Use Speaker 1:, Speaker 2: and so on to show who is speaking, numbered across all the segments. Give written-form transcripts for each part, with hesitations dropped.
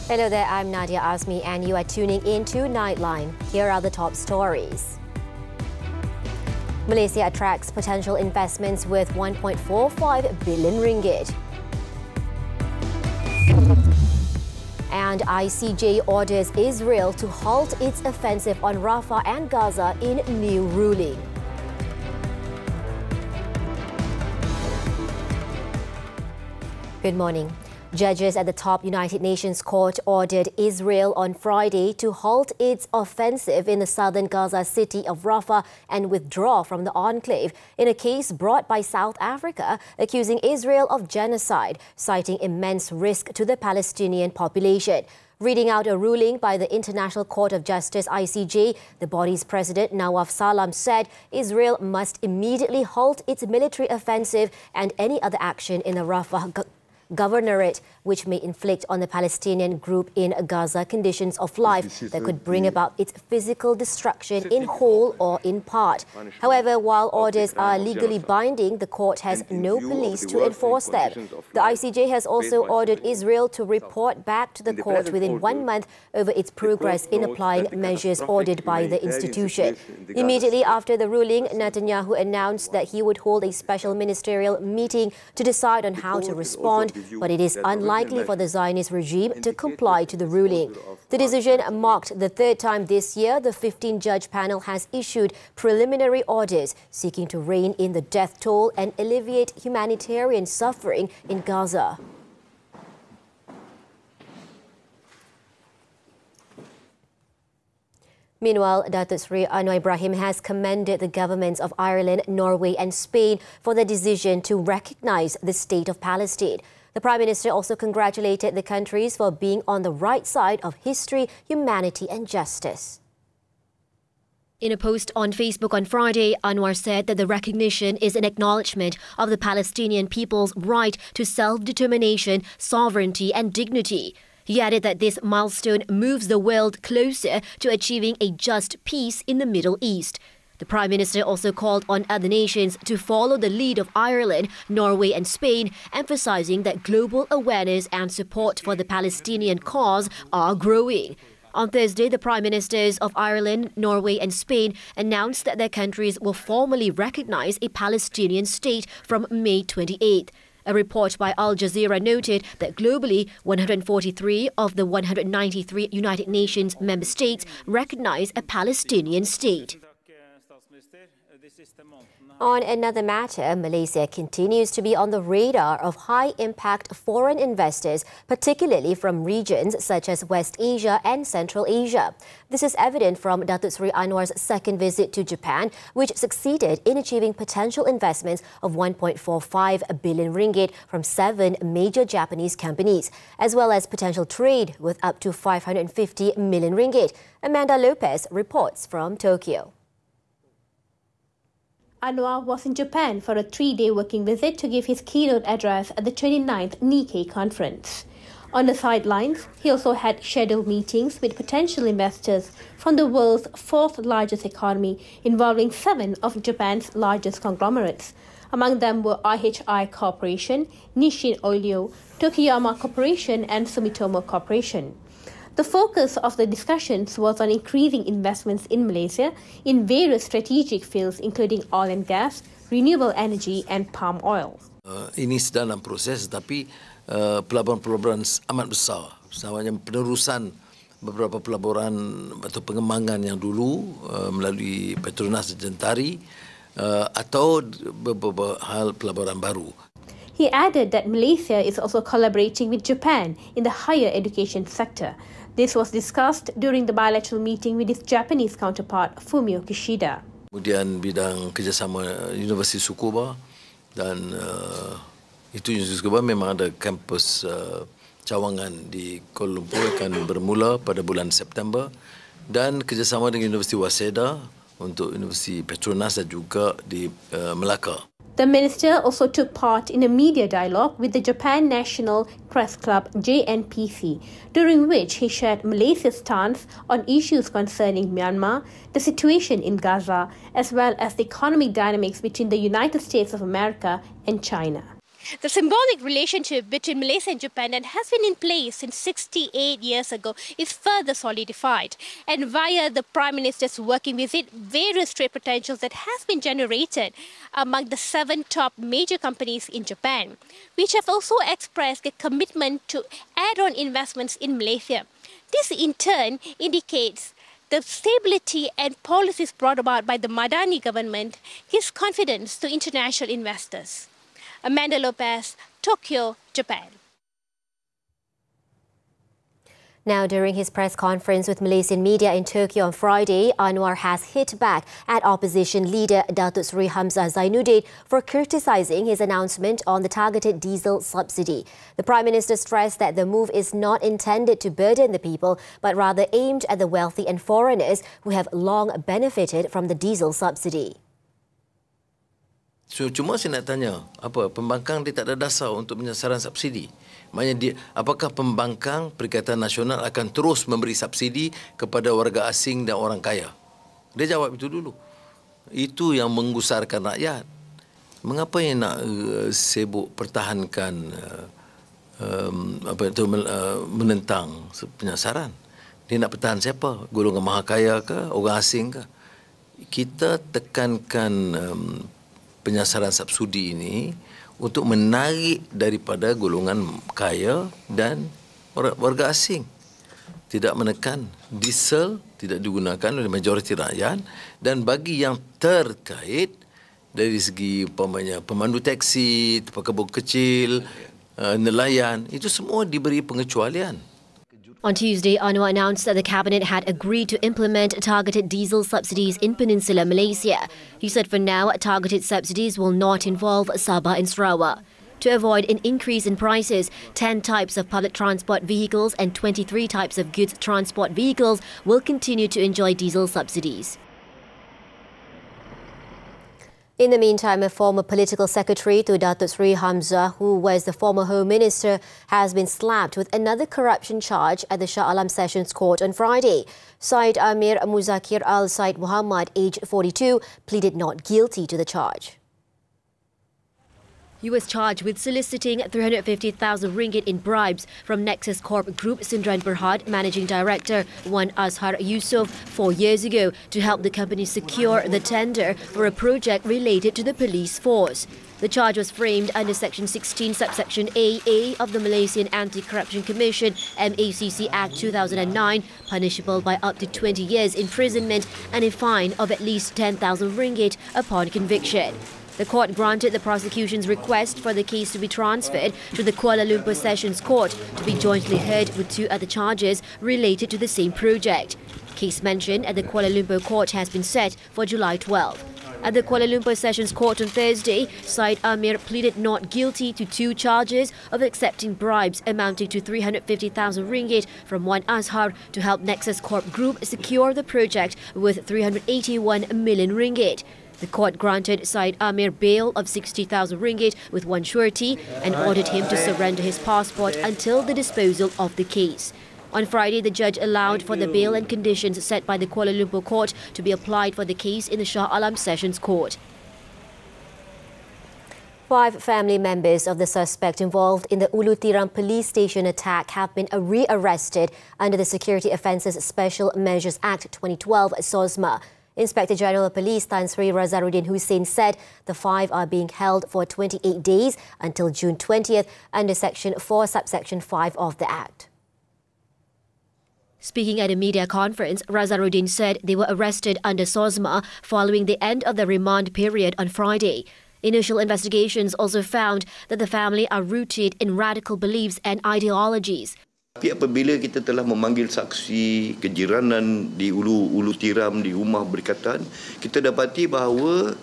Speaker 1: Hello there, I'm Nadia Azmi and you are tuning in to Nightline. Here are the top stories. Malaysia attracts potential investments with 1.45 billion ringgit. And ICJ orders Israel to halt its offensive on Rafah and Gaza in new ruling. Good morning. Judges at the top United Nations Court ordered Israel on Friday to halt its offensive in the southern Gaza city of Rafah and withdraw from the enclave in a case brought by South Africa accusing Israel of genocide, citing immense risk to the Palestinian population. Reading out a ruling by the International Court of Justice (ICJ), the body's president Nawaf Salam said Israel must immediately halt its military offensive and any other action in the Rafah governorate which may inflict on the Palestinian group in Gaza conditions of life that could bring about its physical destruction in whole or in part. However, while orders are legally binding, the court has no police to enforce them. The ICJ has also ordered Israel to report back to the court within 1 month over its progress in applying measures ordered by the institution. Immediately after the ruling, Netanyahu announced that he would hold a special ministerial meeting to decide on how to respond, but it is unlikely for the Zionist regime to comply to the ruling. The decision marked the third time this year the 15-judge panel has issued preliminary orders seeking to rein in the death toll and alleviate humanitarian suffering in Gaza. Meanwhile, Datuk Seri Anwar Ibrahim has commended the governments of Ireland, Norway and Spain for their decision to recognise the state of Palestine. The Prime Minister also congratulated the countries for being on the right side of history, humanity and justice. In a post on Facebook on Friday, Anwar said that the recognition is an acknowledgement of the Palestinian people's right to self-determination, sovereignty and dignity. He added that this milestone moves the world closer to achieving a just peace in the Middle East. The Prime Minister also called on other nations to follow the lead of Ireland, Norway and Spain, emphasising that global awareness and support for the Palestinian cause are growing. On Thursday, the Prime Ministers of Ireland, Norway and Spain announced that their countries will formally recognise a Palestinian state from May 28th. A report by Al Jazeera noted that globally, 143 of the 193 United Nations member states recognise a Palestinian state. On another matter, Malaysia continues to be on the radar of high-impact foreign investors, particularly from regions such as West Asia and Central Asia. This is evident from Datuk Seri Anwar's second visit to Japan, which succeeded in achieving potential investments of 1.45 billion ringgit from 7 major Japanese companies, as well as potential trade with up to 550 million ringgit. Amanda Lopez reports from Tokyo.
Speaker 2: Anwar was in Japan for a 3-day working visit to give his keynote address at the 29th Nikkei conference. On the sidelines, he also had scheduled meetings with potential investors from the world's 4th largest economy, involving 7 of Japan's largest conglomerates. Among them were IHI Corporation, Nissin Oilio, Tokiyama Corporation and Sumitomo Corporation. The focus of the discussions was on increasing investments in Malaysia in various strategic fields including oil and gas, renewable energy and palm oil.
Speaker 3: Ini sedang dalam proses, tapi pelaburan-pelaburan amat besar. Sebenarnya penerusan beberapa pelaburan atau pengembangan yang dulu melalui Petronas dan Jentari atau beberapa hal pelaburan baru.
Speaker 2: He added that Malaysia is also collaborating with Japan in the higher education sector. This was discussed during the bilateral meeting with his Japanese counterpart, Fumio Kishida.
Speaker 3: Kemudian bidang kerjasama Universiti Tsukuba dan itu Universiti Tsukuba memang ada kampus cawangan di Kuala Lumpur akan bermula pada bulan September dan kerjasama dengan Universiti Waseda untuk Universiti Petronas dan juga di Melaka.
Speaker 2: The minister also took part in a media dialogue with the Japan National Press Club (JNPC), during which he shared Malaysia's stance on issues concerning Myanmar, the situation in Gaza, as well as the economic dynamics between the United States of America and China. The symbolic relationship between Malaysia and Japan that has been in place since 68 years ago is further solidified. And via the Prime Minister's working visit, various trade potentials that has been generated among the 7 top major companies in Japan, which have also expressed a commitment to add-on investments in Malaysia. This in turn indicates the stability and policies brought about by the Madani government gives confidence to international investors. Amanda Lopez, Tokyo, Japan.
Speaker 1: Now, during his press conference with Malaysian media in Tokyo on Friday, Anwar has hit back at opposition leader Datuk Seri Hamzah Zainuddin for criticising his announcement on the targeted diesel subsidy. The Prime Minister stressed that the move is not intended to burden the people, but rather aimed at the wealthy and foreigners who have long benefited from the diesel subsidy.
Speaker 3: So, cuma saya nak tanya, apa pembangkang dia tak ada dasar untuk penyasaran subsidi? Maknanya apakah pembangkang Perikatan Nasional akan terus memberi subsidi kepada warga asing dan orang kaya? Dia jawab itu dulu. Itu yang menggusarkan rakyat. Mengapa yang nak sibuk pertahankan menentang penyasaran? Dia nak pertahan siapa? Golongan maha kaya ke? Orang asing ke? Kita tekankan penyasaran subsidi ini untuk menarik daripada golongan kaya dan warga asing. Tidak menekan diesel, tidak digunakan oleh majoriti rakyat, dan bagi yang terkait dari segi pemandu taksi, pekebun kecil, nelayan, itu semua diberi pengecualian.
Speaker 1: On Tuesday, Anwar announced that the cabinet had agreed to implement targeted diesel subsidies in Peninsular Malaysia. He said for now, targeted subsidies will not involve Sabah and Sarawak. To avoid an increase in prices, 10 types of public transport vehicles and 23 types of goods transport vehicles will continue to enjoy diesel subsidies. In the meantime, a former political secretary to Datuk Seri Hamzah, who was the former Home Minister, has been slapped with another corruption charge at the Shah Alam Sessions Court on Friday. Syed Amir Muzakir Al-Said Muhammad, aged 42, pleaded not guilty to the charge. He was charged with soliciting 350,000 ringgit in bribes from Nexus Corp Group Sindran Berhad Managing Director Wan Azhar Yusof 4 years ago to help the company secure the tender for a project related to the police force. The charge was framed under Section 16, subsection AA of the Malaysian Anti-Corruption Commission MACC Act 2009, punishable by up to 20 years imprisonment and a fine of at least 10,000 ringgit upon conviction. The court granted the prosecution's request for the case to be transferred to the Kuala Lumpur Sessions Court to be jointly heard with 2 other charges related to the same project. Case mentioned at the Kuala Lumpur Court has been set for July 12. At the Kuala Lumpur Sessions Court on Thursday, Syed Amir pleaded not guilty to 2 charges of accepting bribes amounting to 350,000 ringgit from Wan Azhar to help Nexus Corp Group secure the project with 381 million ringgit. The court granted Syed Amir bail of 60,000 ringgit with one surety and ordered him to surrender his passport until the disposal of the case. On Friday, the judge allowed for the bail and conditions set by the Kuala Lumpur court to be applied for the case in the Shah Alam Sessions Court. 5 family members of the suspect involved in the Ulu Tiram police station attack have been re-arrested under the Security Offences Special Measures Act 2012 SOSMA. Inspector General of Police Tan Sri Razaruddin Hussein said the 5 are being held for 28 days until June 20th under Section 4, Subsection 5 of the Act. Speaking at a media conference, Razaruddin said they were arrested under SOSMA following the end of the remand period on Friday. Initial investigations also found that the family are rooted in radical beliefs and ideologies.
Speaker 4: Tapi apabila kita telah memanggil saksi kejiranan di Ulu Tiram, di rumah berdekatan, kita dapati bahawa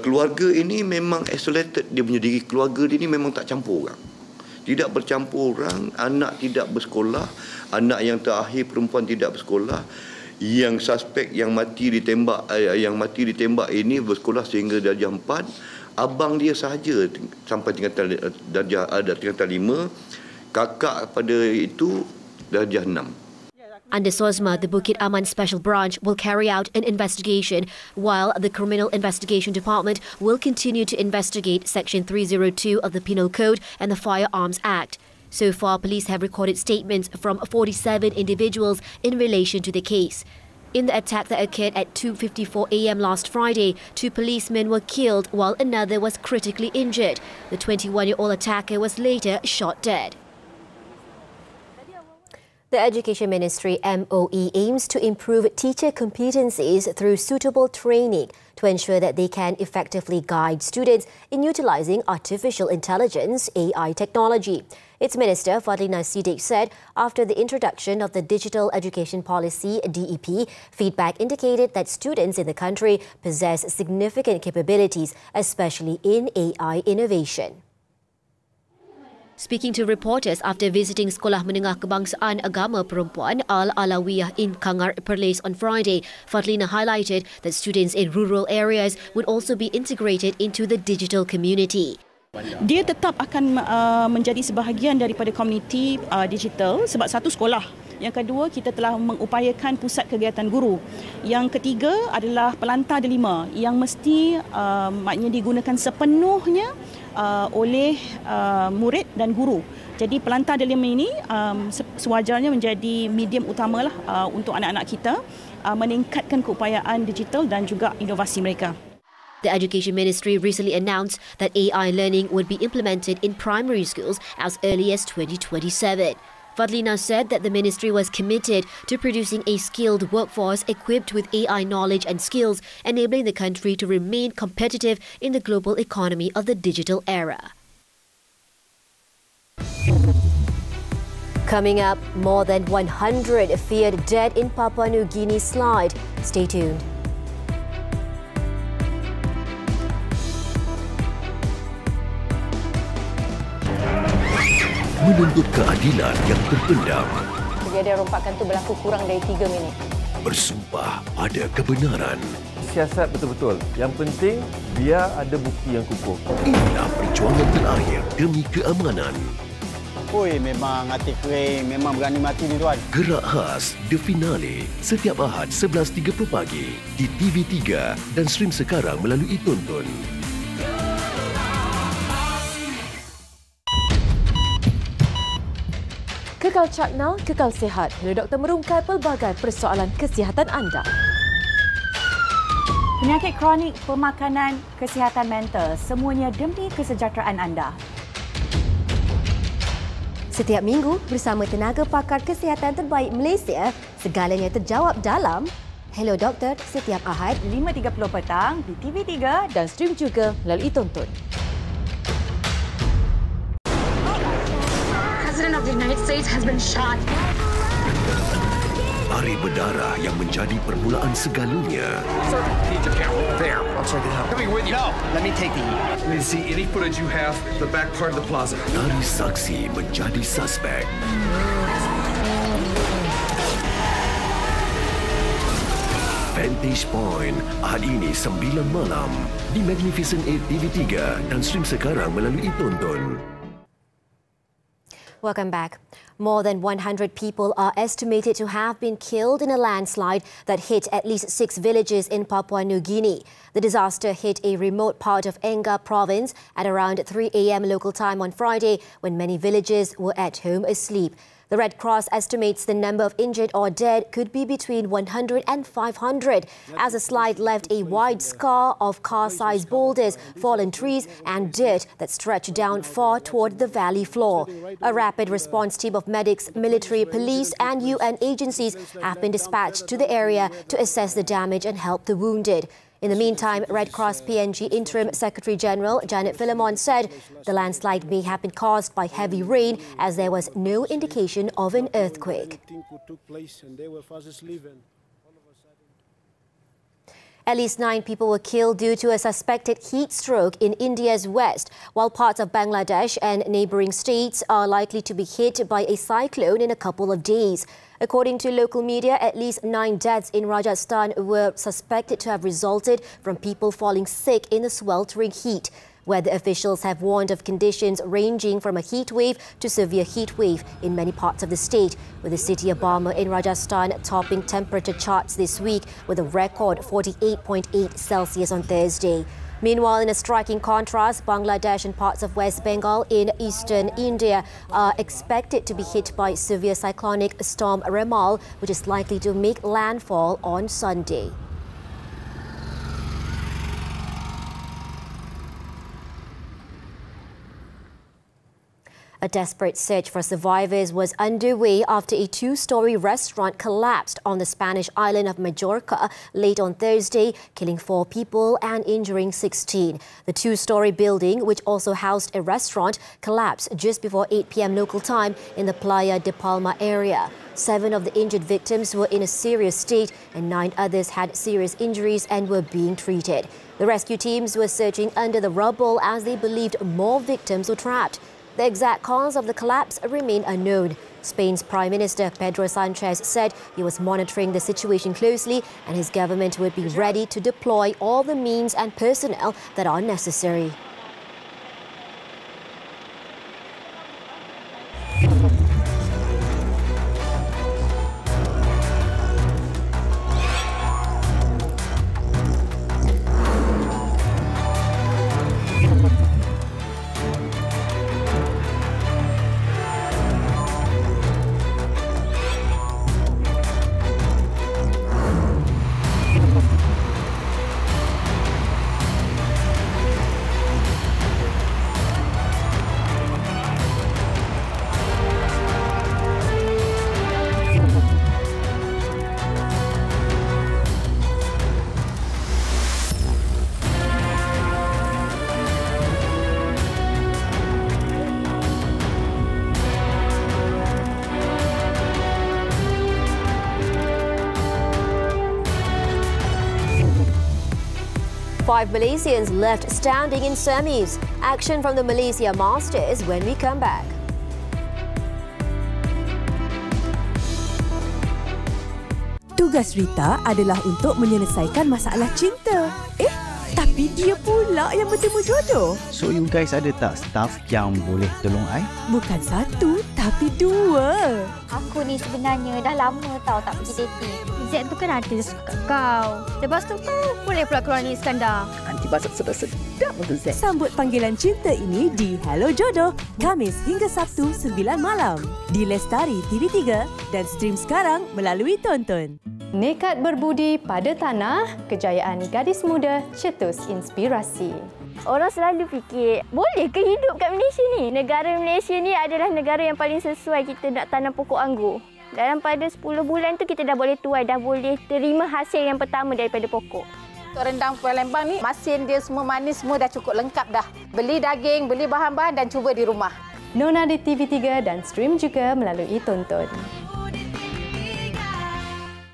Speaker 4: keluarga ini memang isolated, dia punya diri keluarga dia ini memang tak campur orang. Tidak bercampur orang, anak tidak bersekolah, anak yang terakhir perempuan tidak bersekolah, yang suspek yang mati ditembak ini bersekolah sehingga darjah 4, abang dia sahaja sampai tingkatan darjah 5, kakak pada itu darjah 6.
Speaker 1: Under SOSMA, the Bukit Aman Special Branch will carry out an investigation, while the Criminal Investigation Department will continue to investigate Section 302 of the Penal Code and the Firearms Act. So far, police have recorded statements from 47 individuals in relation to the case. In the attack that occurred at 2:54 a.m. last Friday, 2 policemen were killed while another was critically injured. The 21-year-old attacker was later shot dead. The Education Ministry MOE aims to improve teacher competencies through suitable training to ensure that they can effectively guide students in utilising artificial intelligence (AI) technology. Its Minister Fadlina Siddiq said after the introduction of the Digital Education Policy (DEP), feedback indicated that students in the country possess significant capabilities, especially in AI innovation. Speaking to reporters after visiting Sekolah Menengah Kebangsaan Agama Perempuan Al-Alawiyah in Kangar Perlis on Friday, Fadlina highlighted that students in rural areas would also be integrated into the digital community.
Speaker 5: Dia tetap akan menjadi sebahagian daripada komuniti digital sebab satu sekolah. Yang kedua, kita telah mengupayakan pusat kegiatan guru. Yang ketiga adalah pelantar delima yang mesti maknanya digunakan sepenuhnya oleh murid dan guru. Jadi pelantar delima ini sewajarnya menjadi medium utamalah untuk anak-anak kita meningkatkan keupayaan digital dan juga inovasi mereka.
Speaker 1: The Education Ministry recently announced that AI learning would be implemented in primary schools as early as 2027. Fadlina said that the ministry was committed to producing a skilled workforce equipped with AI knowledge and skills, enabling the country to remain competitive in the global economy of the digital era. Coming up, more than 100 feared dead in Papua New Guinea slide. Stay tuned.
Speaker 6: Menuntut keadilan yang terpendam.
Speaker 7: Kejadian rompakan itu berlaku kurang dari 3 minit.
Speaker 6: Bersumpah pada kebenaran.
Speaker 8: Siasat betul-betul. Yang penting, biar ada bukti yang kukuh.
Speaker 6: Inilah perjuangan terakhir demi keamanan.
Speaker 9: Oi, memang hati kering, memang berani mati ni tuan.
Speaker 6: Gerak khas The Finale setiap Ahad 11.30 pagi di TV3 dan stream sekarang melalui Tonton.
Speaker 10: Kekal cakna, kekal sihat. Hello Doktor merungkai pelbagai persoalan kesihatan anda.
Speaker 11: Penyakit kronik, pemakanan, kesihatan mental, semuanya demi kesejahteraan anda.
Speaker 10: Setiap minggu bersama tenaga pakar kesihatan terbaik Malaysia, segalanya terjawab dalam Hello Doktor setiap Ahad
Speaker 11: 5.30 petang di TV3
Speaker 10: dan stream juga melalui Tonton.
Speaker 12: President of the United States has been shot.
Speaker 6: Hari berdarah yang menjadi permulaan segalanya.
Speaker 13: Sir, need your camera. There, I'll check it out. Coming with you.
Speaker 9: No, let me take the heat.
Speaker 13: I need to see any footage you have the back part of the plaza.
Speaker 6: Dari saksi menjadi suspek. Vantage Point, Ahad ini 9 malam di Magnificent 8 TV3 dan stream sekarang melalui Tonton.
Speaker 1: Welcome back. More than 100 people are estimated to have been killed in a landslide that hit at least 6 villages in Papua New Guinea. The disaster hit a remote part of Enga province at around 3 a.m. local time on Friday when many villages were at home asleep. The Red Cross estimates the number of injured or dead could be between 100 and 500 as the slide left a wide scar of car-sized boulders, fallen trees and dirt that stretched down far toward the valley floor. A rapid response team of medics, military, police and UN agencies have been dispatched to the area to assess the damage and help the wounded. In the meantime, Red Cross PNG Interim Secretary General Janet Philemon said the landslide may have been caused by heavy rain as there was no indication of an earthquake. At least 9 people were killed due to a suspected heat stroke in India's west, while parts of Bangladesh and neighbouring states are likely to be hit by a cyclone in a couple of days. According to local media, at least 9 deaths in Rajasthan were suspected to have resulted from people falling sick in the sweltering heat. Weather officials have warned of conditions ranging from a heat wave to severe heat wave in many parts of the state, with the city of Barmer in Rajasthan topping temperature charts this week with a record 48.8 Celsius on Thursday. Meanwhile, in a striking contrast, Bangladesh and parts of West Bengal in eastern India are expected to be hit by severe cyclonic storm Remal, which is likely to make landfall on Sunday. A desperate search for survivors was underway after a two-story restaurant collapsed on the Spanish island of Majorca late on Thursday, killing 4 people and injuring 16. The two-story building, which also housed a restaurant, collapsed just before 8 p.m. local time in the Playa de Palma area. 7 of the injured victims were in a serious state and 9 others had serious injuries and were being treated. The rescue teams were searching under the rubble as they believed more victims were trapped. The exact cause of the collapse remained unknown. Spain's Prime Minister Pedro Sanchez said he was monitoring the situation closely and his government would be ready to deploy all the means and personnel that are necessary. Five Malaysians left standing in semis. Action from the Malaysia Masters when we come back.
Speaker 14: Tugas Rita adalah untuk menyelesaikan masalah cinta. Tapi dia pula yang bertemu jodoh.
Speaker 9: So you guys ada tak staff yang boleh tolong I?
Speaker 14: Bukan 1, tapi 2.
Speaker 15: Aku ni sebenarnya dah lama tau tak pergi dating. Z tu kan ada suka kau. Lepas tu kau boleh pula keluar ni Iskandar.
Speaker 14: Nanti masak sedap untuk Z. Sambut panggilan cinta ini di Hello Jodoh, Khamis hingga Sabtu 9 malam. Di Lestari TV3 dan stream sekarang melalui Tonton.
Speaker 16: Nekat berbudi pada tanah, kejayaan gadis muda cetus inspirasi.
Speaker 17: Orang selalu fikir, boleh ke hidup kat Malaysia ni? Negara Malaysia ni adalah negara yang paling sesuai kita nak tanam pokok anggur. Dalam pada 10 bulan tu kita dah boleh tuai, dah boleh terima hasil yang pertama daripada pokok.
Speaker 18: Untuk rendang Palembang ni, masin dia semua manis, semua dah cukup lengkap dah. Beli daging, beli bahan-bahan dan cuba di rumah.
Speaker 16: Nona di TV3 dan stream juga melalui Tonton.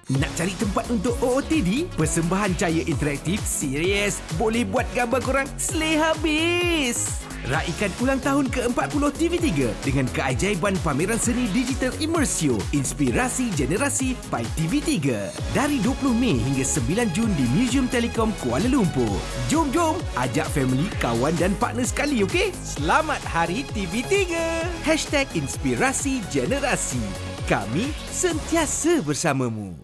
Speaker 19: Nak cari tempat untuk OOTD? Persembahan cahaya interaktif serius boleh buat gambar korang slay habis. Raikan ulang tahun ke-40 TV3 dengan keajaiban pameran seni digital Immersio Inspirasi Generasi by TV3 dari 20 Mei hingga 9 Jun di Museum Telekom Kuala Lumpur. Jom, ajak family, kawan dan partner sekali, okey? Selamat Hari TV3. #Inspirasi Generasi. Kami sentiasa bersamamu.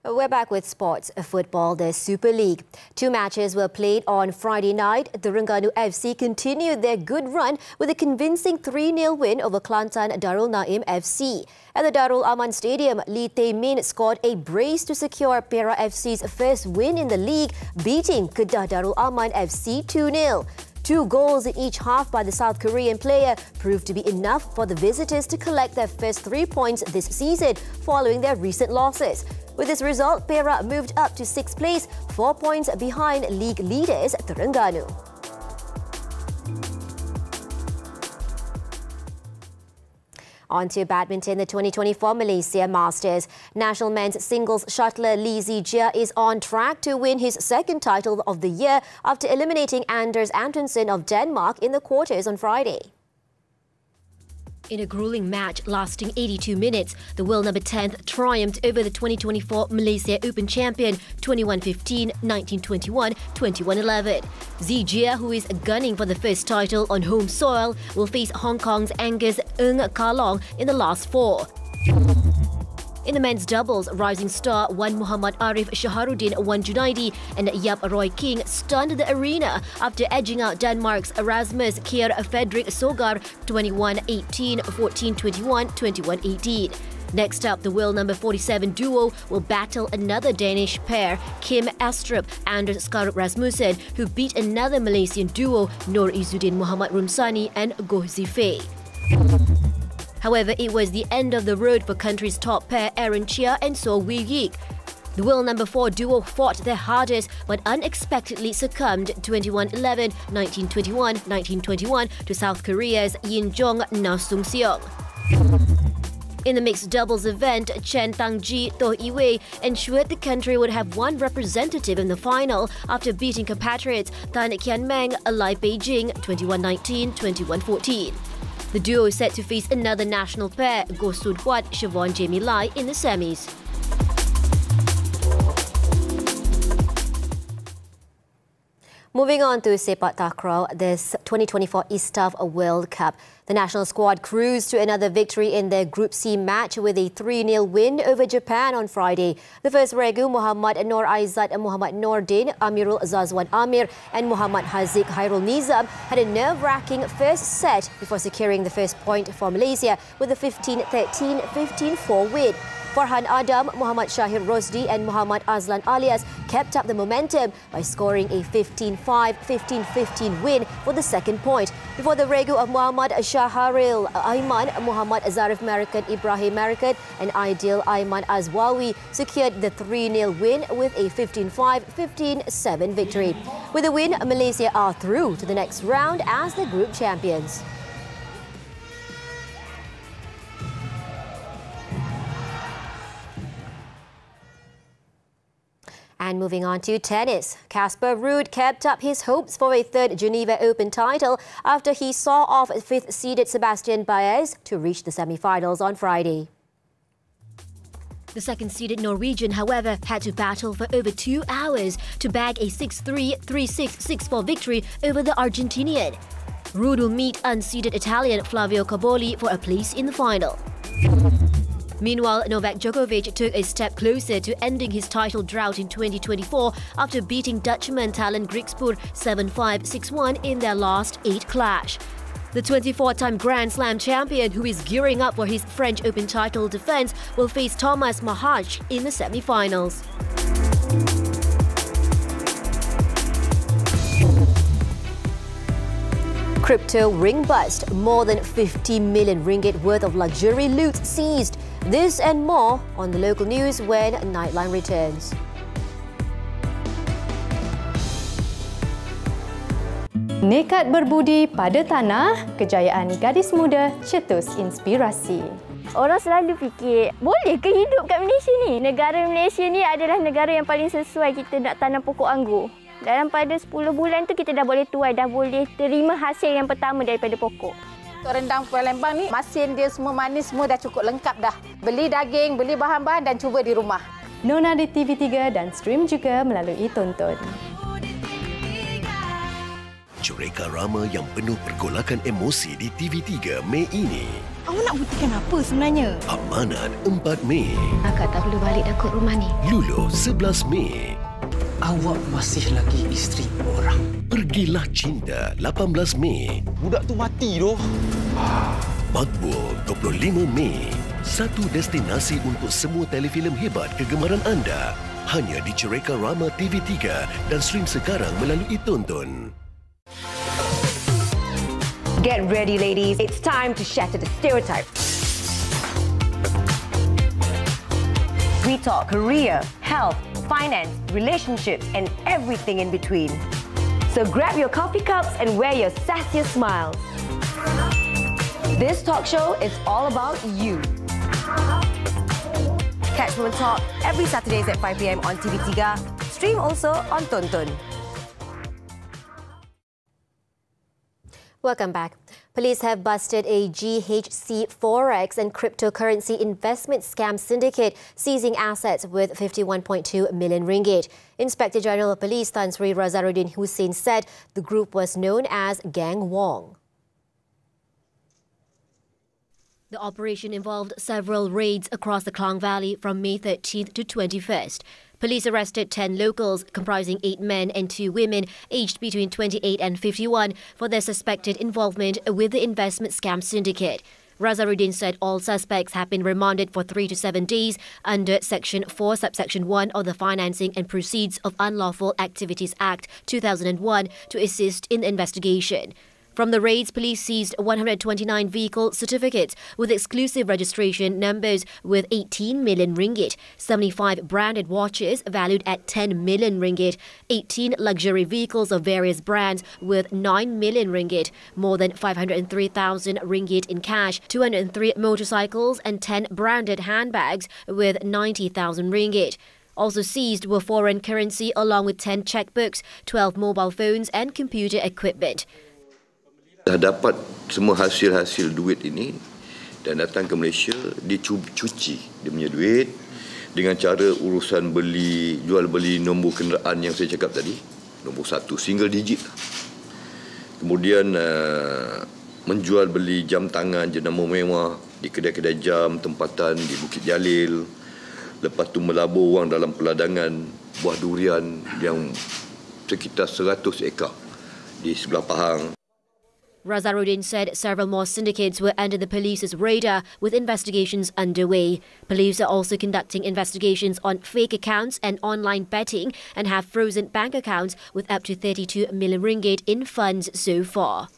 Speaker 1: We're back with sports football, the Super League. 2 matches were played on Friday night. Terengganu FC continued their good run with a convincing 3-0 win over Kelantan Darul Naim FC. At the Darul Aman Stadium, Lee Tae Min scored a brace to secure Perak FC's first win in the league, beating Kedah Darul Aman FC 2-0. 2 goals in each half by the South Korean player proved to be enough for the visitors to collect their first 3 points this season following their recent losses. With this result, Perak moved up to 6th place, 4 points behind league leaders Terengganu. On to badminton, the 2024 Malaysia Masters. National men's singles shuttler Lee Zijia is on track to win his second title of the year after eliminating Anders Antonsen of Denmark in the quarters on Friday. In a grueling match lasting 82 minutes, the world number 10th triumphed over the 2024 Malaysia Open champion 21-15, 19-21, 21-11. Zijia, who is gunning for the first title on home soil, will face Hong Kong's Angus Ng Kalong in the last four. In the men's doubles, rising star Wan Muhammad Arif Shaharuddin Wan Junaidi and Yap Roy King stunned the arena after edging out Denmark's Erasmus Kjær Fredrik Sogaard 21-18, 14-21, 21-18. Next up, the world number 47 duo will battle another Danish pair, Kim Astrup and Skarup Rasmussen, who beat another Malaysian duo, Nur Izzuddin Muhammad Rumsani and Goh Zifei. However, it was the end of the road for country's top pair, Aaron Chia and So Wee Yik. The world number 4 duo fought their hardest but unexpectedly succumbed 21-11, 19-21, 19-21 to South Korea's Yin Jong Na Sung Seong. In the mixed doubles event, Chen Tangji Toh Iwei ensured the country would have one representative in the final after beating compatriots Tan Kian Meng, Lai Beijing 21-19, 21-14. The duo is set to face another national pair, Goh Soon Huat, Siobhan Jamie Lai, in the semis. Moving on to Sepak Takraw, this 2024 Istaf World Cup. The national squad cruised to another victory in their Group C match with a 3-0 win over Japan on Friday. The first regu, Muhammad Noor Aizat Muhammad Nordin, Amirul Zazwan Amir and Muhammad Haziq Hairul Nizam had a nerve-wracking first set before securing the first point for Malaysia with a 15-13, 15-4 win. Farhan Adam, Muhammad Shahir Rosdi and Muhammad Azlan Alias kept up the momentum by scoring a 15-5, 15-15 win for the second point. Before the regu of Muhammad Shaharil Aiman, Muhammad Zarif Marakat Ibrahim Marakat and Aidil Aiman Azwawi secured the 3-0 win with a 15-5, 15-7 victory. With the win, Malaysia are through to the next round as the group champions. And moving on to tennis, Casper Ruud kept up his hopes for a third Geneva Open title after he saw off fifth-seeded Sebastian Baez to reach the semi-finals on Friday. The second-seeded Norwegian, however, had to battle for over 2 hours to bag a 6-3, 3-6, 6-4 victory over the Argentinian. Ruud will meet unseeded Italian Flavio Caboli for a place in the final. Meanwhile, Novak Djokovic took a step closer to ending his title drought in 2024 after beating Dutchman Talen Griekspoor 7-5, 6-1 in their last 8 clash. The 24-time Grand Slam champion, who is gearing up for his French Open title defense, will face Thomas Mahach in the semi-finals. Crypto ring bust, more than 50 million ringgit worth of luxury loot seized. This and more on the local news when Nightline returns.
Speaker 16: Nekat berbudi pada tanah, kejayaan gadis muda cetus inspirasi.
Speaker 17: Orang selalu fikir, boleh ke hidup kat Malaysia ni? Negara Malaysia ni adalah negara yang paling sesuai kita nak tanam pokok anggur. Dalam pada 10 bulan tu kita dah boleh tuai, dah boleh terima hasil yang pertama daripada pokok.
Speaker 18: Untuk rendang Palembang ni, masin dia semua manis, semua dah cukup lengkap dah. Beli daging, beli bahan-bahan dan cuba di rumah.
Speaker 16: Nona di TV3 dan stream juga melalui Tonton.
Speaker 6: Cereka Rama yang penuh pergolakan emosi di TV3 Mei ini.
Speaker 20: Awak nak buktikan apa sebenarnya?
Speaker 6: Amanat 4 Mei.
Speaker 20: Akak tak perlu balik dah kot rumah ni.
Speaker 6: Lulu 11 Mei.
Speaker 21: Awak masih lagi isteri orang.
Speaker 6: Pergilah Cinta 18 Mei.
Speaker 21: Budak tu mati doh.
Speaker 6: Makbul 25 Mei. Satu destinasi untuk semua telefilm hebat kegemaran anda. Hanya di Cereka Rama TV3 dan stream sekarang melalui Tonton.
Speaker 22: Get ready, ladies. It's time to shatter the stereotype. We talk career, health, finance, relationships, and everything in between. So grab your coffee cups and wear your sassiest smiles. This talk show is all about you. Catch Women Talk every Saturdays at 5 p.m. on TV3. Stream also on Tonton.
Speaker 1: Welcome back. Police have busted a GHC Forex and cryptocurrency investment scam syndicate, seizing assets with 51.2 million ringgit. Inspector General of Police Tan Sri Razaruddin Hussein said the group was known as Gang Wong. The operation involved several raids across the Klang Valley from May 13th to 21st. Police arrested 10 locals, comprising 8 men and 2 women, aged between 28 and 51, for their suspected involvement with the investment scam syndicate. Razaruddin said all suspects have been remanded for 3 to 7 days under Section 4, Subsection 1 of the Financing and Proceeds of Unlawful Activities Act 2001 to assist in the investigation. From the raids, police seized 129 vehicle certificates with exclusive registration numbers with 18 million ringgit, 75 branded watches valued at 10 million ringgit, 18 luxury vehicles of various brands with 9 million ringgit, more than 503,000 ringgit in cash, 203 motorcycles and 10 branded handbags with 90,000 ringgit. Also seized were foreign currency along with 10 checkbooks, 12 mobile phones and computer equipment.
Speaker 4: Dah dapat semua hasil-hasil duit ini dan datang ke Malaysia, dia cuci dia punya duit dengan cara urusan jual beli nombor kenderaan yang saya cakap tadi, nombor 1 single digit. Kemudian menjual beli jam tangan jenama mewah di kedai-kedai jam tempatan di Bukit Jalil. Lepas tu melabur wang dalam peladangan buah durian yang sekitar 100 ekar di sebelah Pahang.
Speaker 1: Razaruddin said several more syndicates were under the police's radar with investigations underway. Police are also conducting investigations on fake accounts and online betting and have frozen bank accounts with up to 32 million ringgit in funds so far.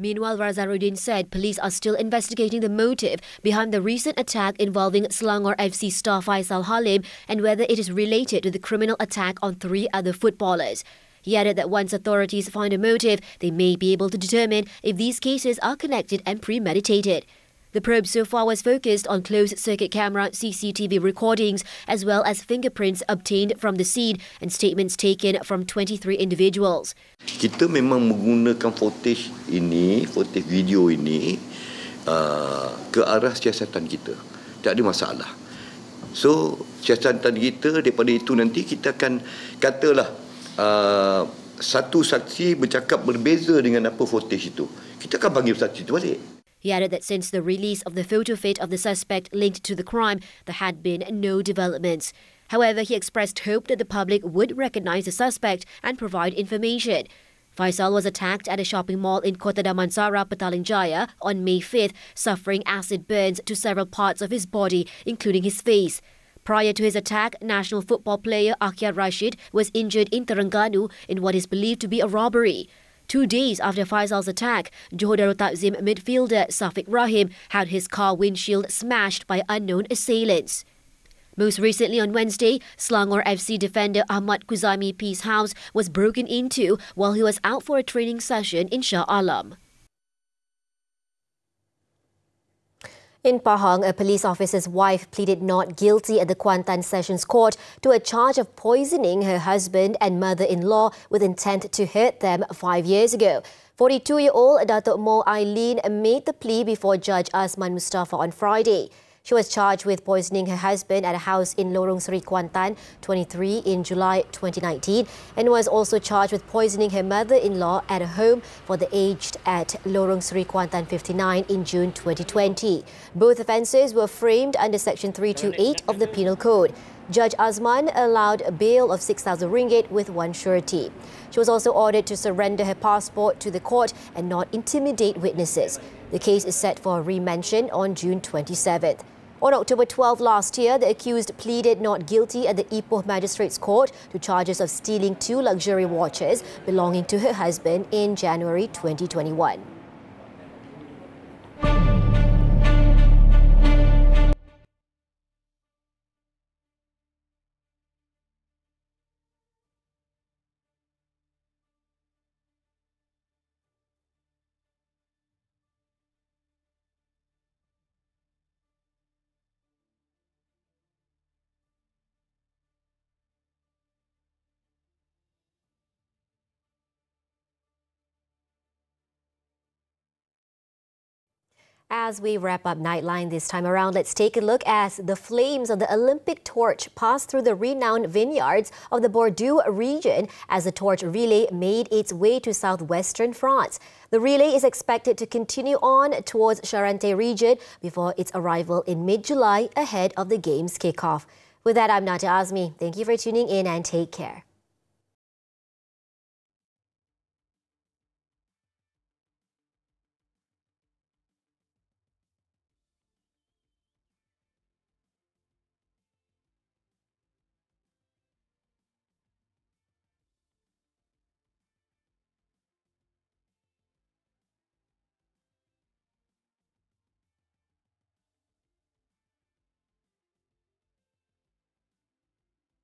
Speaker 1: Meanwhile, Razaruddin said police are still investigating the motive behind the recent attack involving Selangor FC star Faisal Halim and whether it is related to the criminal attack on 3 other footballers. He added that once authorities find a motive, they may be able to determine if these cases are connected and premeditated. The probe so far was focused on closed-circuit camera CCTV recordings as well as fingerprints obtained from the scene and statements taken from 23 individuals.
Speaker 4: Kita memang menggunakan footage video ini ke arah siasatan kita. Tak ada masalah. So, siasatan kita daripada itu nanti kita akan katalah satu saksi bercakap berbeza dengan apa footage itu. Kita akan panggil saksi itu balik.
Speaker 1: He added that since the release of the photo fit of the suspect linked to the crime, there had been no developments. However, he expressed hope that the public would recognise the suspect and provide information. Faisal was attacked at a shopping mall in Kota Damansara, Petaling Jaya on May 5th, suffering acid burns to several parts of his body, including his face. Prior to his attack, national football player Akyar Rashid was injured in Terengganu in what is believed to be a robbery. 2 days after Faisal's attack, Johor Darul Takzim midfielder Safiq Rahim had his car windshield smashed by unknown assailants. Most recently on Wednesday, Selangor FC defender Ahmad Kuzami P's house was broken into while he was out for a training session in Shah Alam. In Pahang, a police officer's wife pleaded not guilty at the Kuantan Sessions Court to a charge of poisoning her husband and mother-in-law with intent to hurt them 5 years ago. 42-year-old Datuk Mo Aileen made the plea before Judge Azman Mustafa on Friday. She was charged with poisoning her husband at a house in Lorong Seri Kuantan, 23, in July 2019 and was also charged with poisoning her mother-in-law at a home for the aged at Lorong Seri Kuantan, 59 in June 2020. Both offences were framed under Section 328 of the Penal Code. Judge Azman allowed a bail of 6,000 ringgit with one surety. She was also ordered to surrender her passport to the court and not intimidate witnesses. The case is set for remention on June 27th. On October 12 last year, the accused pleaded not guilty at the Ipoh Magistrates Court to charges of stealing 2 luxury watches belonging to her husband in January 2021. As we wrap up Nightline this time around, let's take a look as the flames of the Olympic torch passed through the renowned vineyards of the Bordeaux region as the torch relay made its way to southwestern France. The relay is expected to continue on towards Charente region before its arrival in mid-July ahead of the game's kickoff. With that, I'm Nadia Azmi. Thank you for tuning in and take care.